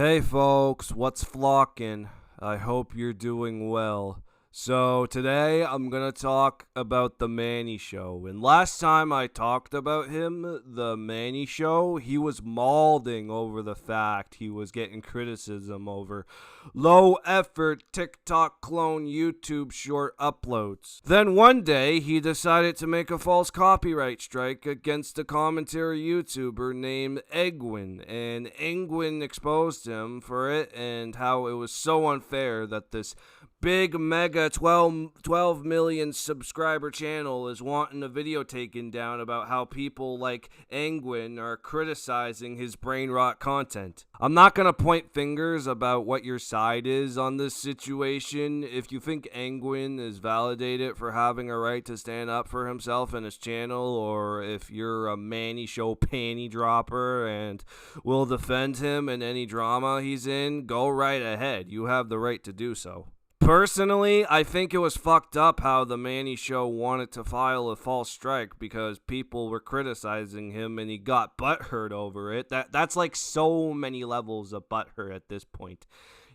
Hey folks, what's flocking? I hope you're doing well. So today I'm gonna talk about TheManniiShow. And last time I talked about him, TheManniiShow, he was mauling over the fact he was getting criticism over low effort TikTok clone YouTube short uploads. Then one day he decided to make a false copyright strike against a commentary YouTuber named Egwin, and Egwin exposed him for it and how it was so unfair that this big mega 12 million subscriber channel is wanting a video taken down about how people like Engwin are criticizing his brain rot content. I'm not gonna point fingers about what your side is on this situation. If you think Engwin is validated for having a right to stand up for himself and his channel, or if you're a ManniiShow panty dropper and will defend him in any drama he's in, go right ahead. You have the right to do so. Personally, I think it was fucked up how TheManniiShow wanted to file a false strike because people were criticizing him and he got butthurt over it. That's like so many levels of butthurt at this point.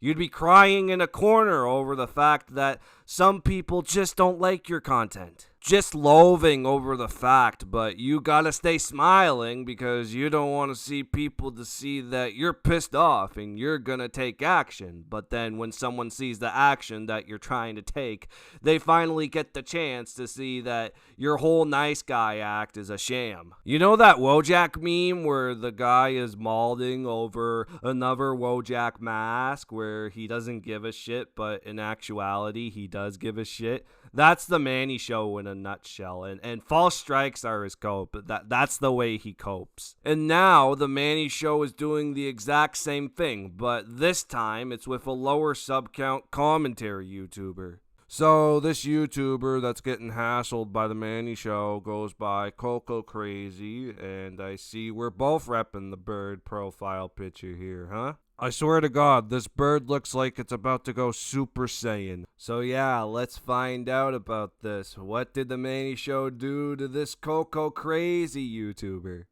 You'd be crying in a corner over the fact that some people just don't like your content. Just loathing over the fact, but you gotta stay smiling because you don't want to see people to see that you're pissed off and you're gonna take action. But then when someone sees the action that you're trying to take, they finally get the chance to see that your whole nice guy act is a sham. You know that Wojak meme where the guy is mauling over another Wojak mask where he doesn't give a shit, but in actuality he does give a shit? That's TheManniiShow in a nutshell, and false strikes are his cope. That's the way he copes. And now TheManniiShow is doing the exact same thing, but this time it's with a lower sub count commentary YouTuber. So this YouTuber that's getting hassled by TheManniiShow goes by Coco Crazy, and I see we're both repping the bird profile picture here, huh? I swear to God, this bird looks like it's about to go Super Saiyan. So yeah, let's find out about this. What did TheManniiShow do to this Coco Crazy YouTuber?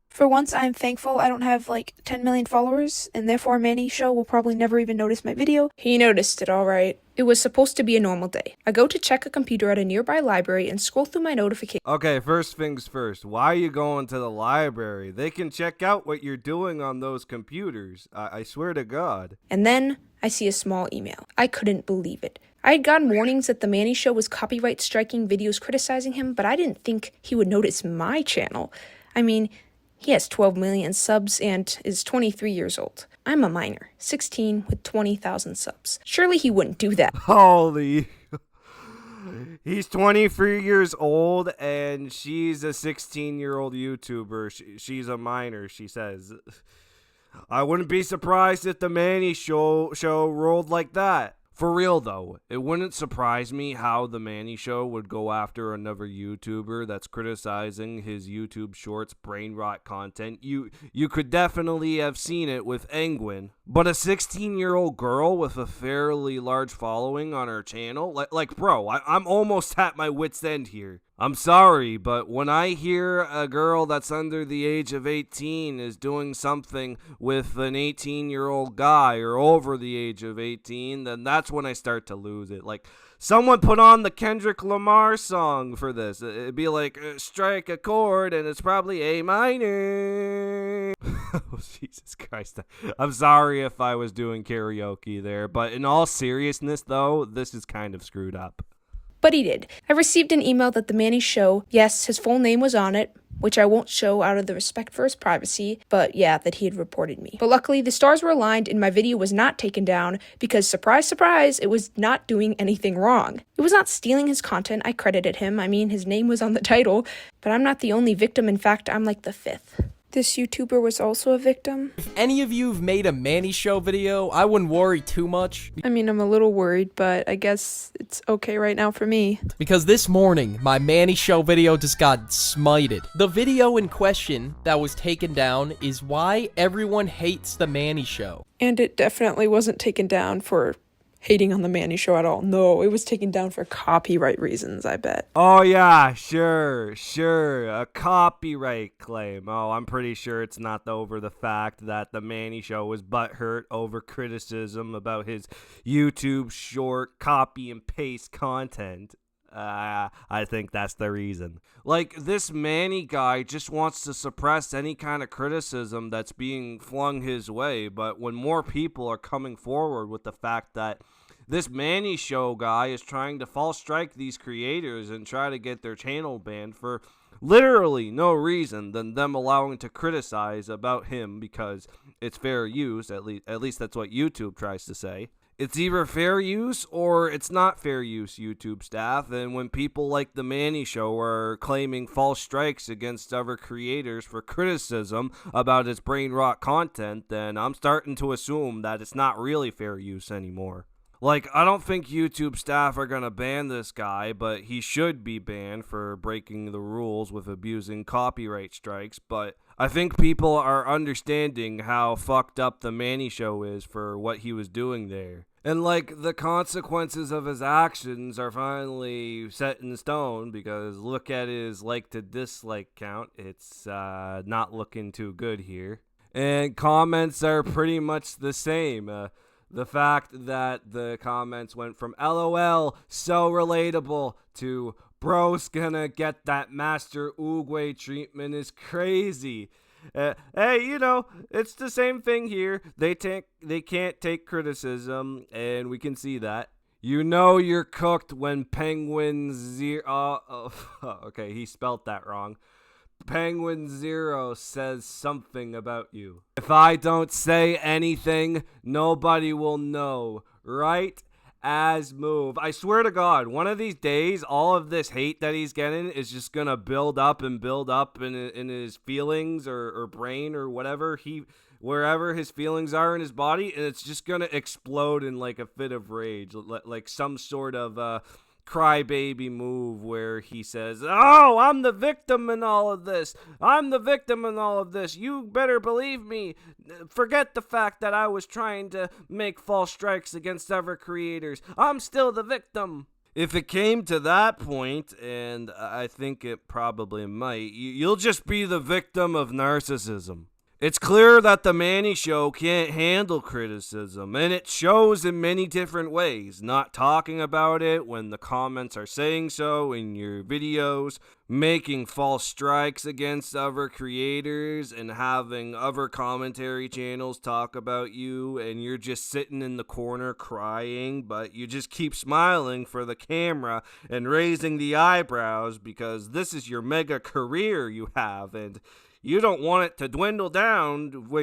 For once, I'm thankful I don't have like 10 million followers, and therefore ManniiShow will probably never even notice my video. He noticed it, alright. It was supposed to be a normal day. I go to check a computer at a nearby library and scroll through my notifications. Okay, first things first. Why are you going to the library? They can check out what you're doing on those computers. I swear to God. And then I see a small email. I couldn't believe it. I had gotten warnings that TheManniiShow was copyright striking videos criticizing him, but I didn't think he would notice my channel. I mean, he has 12 million subs and is 23 years old. I'm a minor, 16 with 20,000 subs. Surely he wouldn't do that. Holy. He's 23 years old and she's a 16-year-old YouTuber. She's a minor, she says. I wouldn't be surprised if TheManniiShow rolled like that. For real though, it wouldn't surprise me how TheManniiShow would go after another YouTuber that's criticizing his YouTube Shorts brain rot content. You could definitely have seen it with Engwin. But a 16-year-old girl with a fairly large following on her channel? Like bro, I'm almost at my wit's end here. I'm sorry, but when I hear a girl that's under the age of 18 is doing something with an 18-year-old guy or over the age of 18, then that's when I start to lose it. Like, someone put on the Kendrick Lamar song for this. It'd be like, strike a chord, and it's probably A minor. Oh, Jesus Christ. I'm sorry if I was doing karaoke there, but in all seriousness, though, this is kind of screwed up. But he did. I received an email that TheManniiShow, yes, his full name was on it, which I won't show out of the respect for his privacy, but yeah, that he had reported me. But luckily, the stars were aligned and my video was not taken down because, surprise, surprise, it was not doing anything wrong. It was not stealing his content. I credited him. I mean, his name was on the title, but I'm not the only victim. In fact, I'm like the fifth. This YouTuber was also a victim. If any of you have made a ManniiShow video, I wouldn't worry too much. I mean, I'm a little worried, but I guess it's okay right now for me. Because this morning, my ManniiShow video just got smited. The video in question that was taken down is why everyone hates the ManniiShow. And it definitely wasn't taken down for hating on The Manny Show at all. No, it was taken down for copyright reasons, I bet. Oh, yeah, sure. A copyright claim. Oh, I'm pretty sure it's not over the fact that The Manny Show was butthurt over criticism about his YouTube short copy and paste content. I think that's the reason. Like, this Manny guy just wants to suppress any kind of criticism that's being flung his way, but when more people are coming forward with the fact that this Manny Show guy is trying to false strike these creators and try to get their channel banned for literally no reason than them allowing to criticize about him because it's fair use, at least that's what YouTube tries to say. It's either fair use or it's not fair use, YouTube staff, and when people like The Manny Show are claiming false strikes against other creators for criticism about its brain rot content, then I'm starting to assume that it's not really fair use anymore. Like, I don't think YouTube staff are gonna ban this guy, but he should be banned for breaking the rules with abusing copyright strikes, but I think people are understanding how fucked up The Manny Show is for what he was doing there. And, like, the consequences of his actions are finally set in stone because look at his like to dislike count. It's not looking too good here. And comments are pretty much the same. The fact that the comments went from LOL, so relatable, to bro's gonna get that Master Oogway treatment is crazy. Hey, it's the same thing here. They can't take criticism, and we can see that. You know you're cooked when Penguin Zero... okay, he spelt that wrong. Penguin Zero says something about you. If I don't say anything, nobody will know, right? As move. I swear to God, one of these days, all of this hate that he's getting is just gonna build up in his feelings or brain or wherever his feelings are in his body, and it's just gonna explode in like a fit of rage, like some sort of crybaby move where he says, "Oh, I'm the victim in all of this. I'm the victim in all of this. You better believe me. Forget the fact that I was trying to make false strikes against other creators. I'm still the victim." If it came to that point, and I think it probably might, you'll just be the victim of narcissism. It's clear that The Manny Show can't handle criticism, and it shows in many different ways. Not talking about it when the comments are saying so in your videos, making false strikes against other creators, and having other commentary channels talk about you, and you're just sitting in the corner crying, but you just keep smiling for the camera and raising the eyebrows because this is your mega career you have, and you don't want it to dwindle down where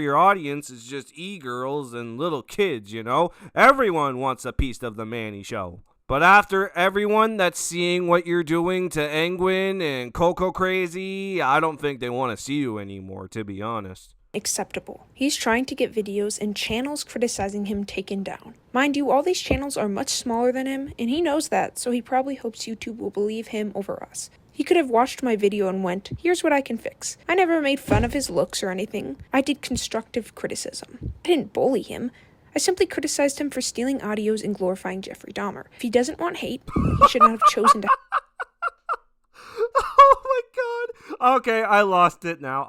your audience is just e-girls and little kids, Everyone wants a piece of The Manny Show. But after everyone that's seeing what you're doing to Engwin and Coco Crazy, I don't think they want to see you anymore, to be honest. Acceptable. He's trying to get videos and channels criticizing him taken down. Mind you, all these channels are much smaller than him, and he knows that, so he probably hopes YouTube will believe him over us. He could have watched my video and went, "Here's what I can fix." I never made fun of his looks or anything. I did constructive criticism. I didn't bully him. I simply criticized him for stealing audios and glorifying Jeffrey Dahmer. If he doesn't want hate, he should not have chosen to... Oh my god. Okay, I lost it now.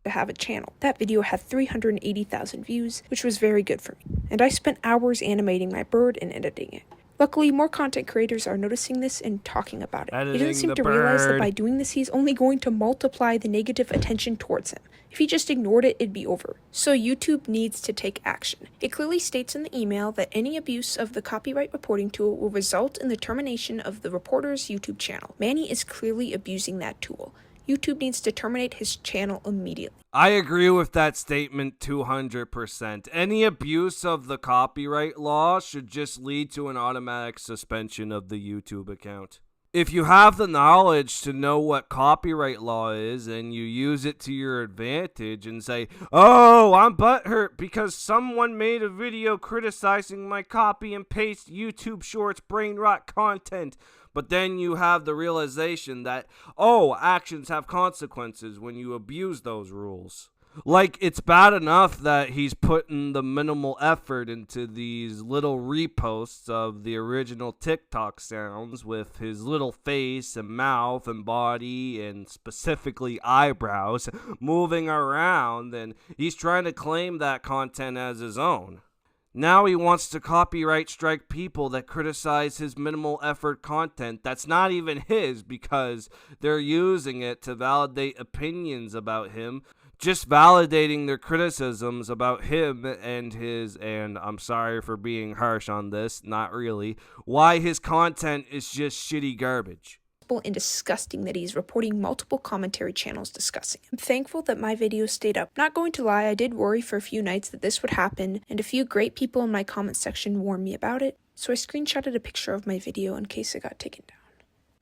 to have a channel. That video had 380,000 views, which was very good for me. And I spent hours animating my bird and editing it. Luckily, more content creators are noticing this and talking about it. He doesn't seem to realize that by doing this, he's only going to multiply the negative attention towards him. If he just ignored it, it'd be over. So YouTube needs to take action. It clearly states in the email that any abuse of the copyright reporting tool will result in the termination of the reporter's YouTube channel. Manny is clearly abusing that tool. YouTube needs to terminate his channel immediately. I agree with that statement 200%. Any abuse of the copyright law should just lead to an automatic suspension of the YouTube account. If you have the knowledge to know what copyright law is and you use it to your advantage and say, "Oh, I'm butthurt because someone made a video criticizing my copy and paste YouTube Shorts brain rot content," but then you have the realization that, actions have consequences when you abuse those rules. Like, it's bad enough that he's putting the minimal effort into these little reposts of the original TikTok sounds with his little face and mouth and body and specifically eyebrows moving around, and he's trying to claim that content as his own. Now he wants to copyright strike people that criticize his minimal effort content that's not even his because they're using it to validate opinions about him, just validating their criticisms about him and his, and I'm sorry for being harsh on this, not really, why his content is just shitty garbage. And disgusting that he's reporting multiple commentary channels discussing him. I'm thankful that my video stayed up. Not going to lie, I did worry for a few nights that this would happen, and a few great people in my comment section warned me about it, so I screenshotted a picture of my video in case it got taken down.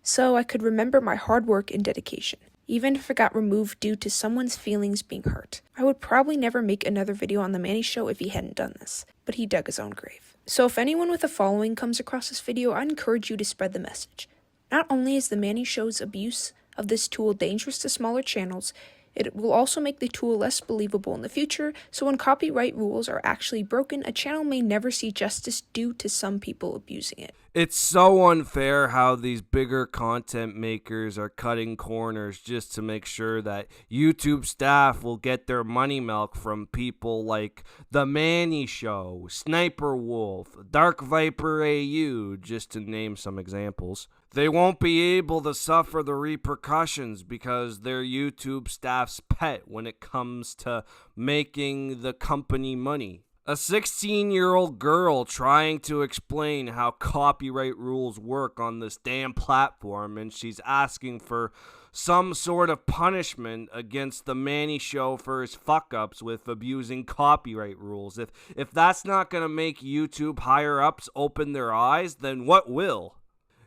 So I could remember my hard work and dedication, even if it got removed due to someone's feelings being hurt. I would probably never make another video on The Manny Show if he hadn't done this, but he dug his own grave. So if anyone with a following comes across this video, I encourage you to spread the message. Not only is The Manny Show's abuse of this tool dangerous to smaller channels, it will also make the tool less believable in the future, so when copyright rules are actually broken, a channel may never see justice due to some people abusing it. It's so unfair how these bigger content makers are cutting corners just to make sure that YouTube staff will get their money milk from people like TheManniiShow, Sniper Wolf, Dark Viper AU, just to name some examples. They won't be able to suffer the repercussions because they're YouTube staff's pet when it comes to making the company money. A 16-year-old girl trying to explain how copyright rules work on this damn platform, and she's asking for some sort of punishment against the Manny Show for his fuck-ups with abusing copyright rules. If that's not going to make YouTube higher-ups open their eyes, then what will?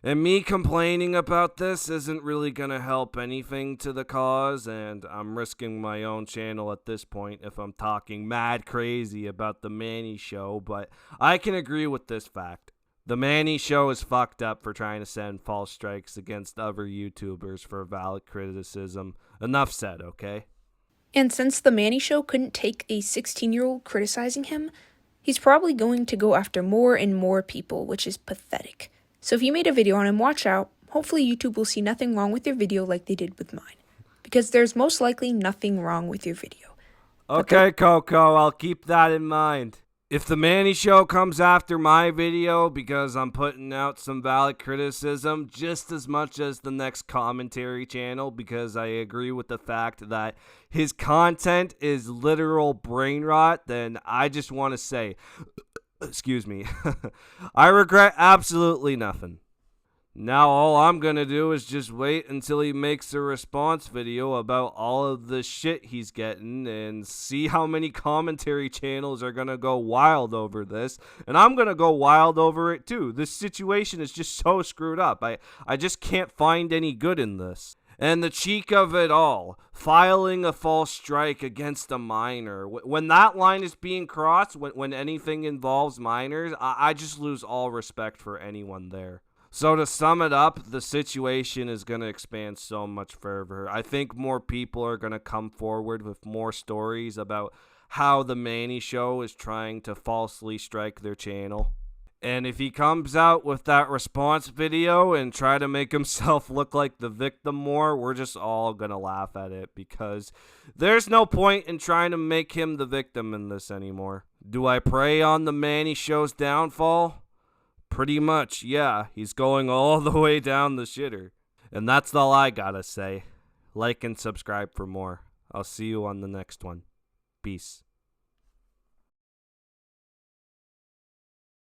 And me complaining about this isn't really going to help anything to the cause, and I'm risking my own channel at this point if I'm talking mad crazy about The Manny Show, but I can agree with this fact. The Manny Show is fucked up for trying to send false strikes against other YouTubers for valid criticism. Enough said, okay? And since The Manny Show couldn't take a 16-year-old criticizing him, he's probably going to go after more and more people, which is pathetic. So if you made a video on him, watch out. Hopefully YouTube will see nothing wrong with your video like they did with mine. Because there's most likely nothing wrong with your video. Okay, Coco, I'll keep that in mind. If The Manny Show comes after my video because I'm putting out some valid criticism just as much as the next commentary channel, because I agree with the fact that his content is literal brain rot, then I just want to say, excuse me, I regret absolutely nothing. Now all I'm gonna do is just wait until he makes a response video about all of the shit he's getting and see how many commentary channels are gonna go wild over this. And I'm gonna go wild over it too. This situation is just so screwed up. I just can't find any good in this. And the cheek of it all, filing a false strike against a minor. When that line is being crossed, when anything involves minors, I just lose all respect for anyone there. So to sum it up, the situation is going to expand so much further. I think more people are going to come forward with more stories about how the Manny Show is trying to falsely strike their channel. And if he comes out with that response video and try to make himself look like the victim more, we're just all going to laugh at it because there's no point in trying to make him the victim in this anymore. Do I pray on the Manny Show's downfall? Pretty much, yeah. He's going all the way down the shitter. And that's all I gotta say. Like and subscribe for more. I'll see you on the next one. Peace.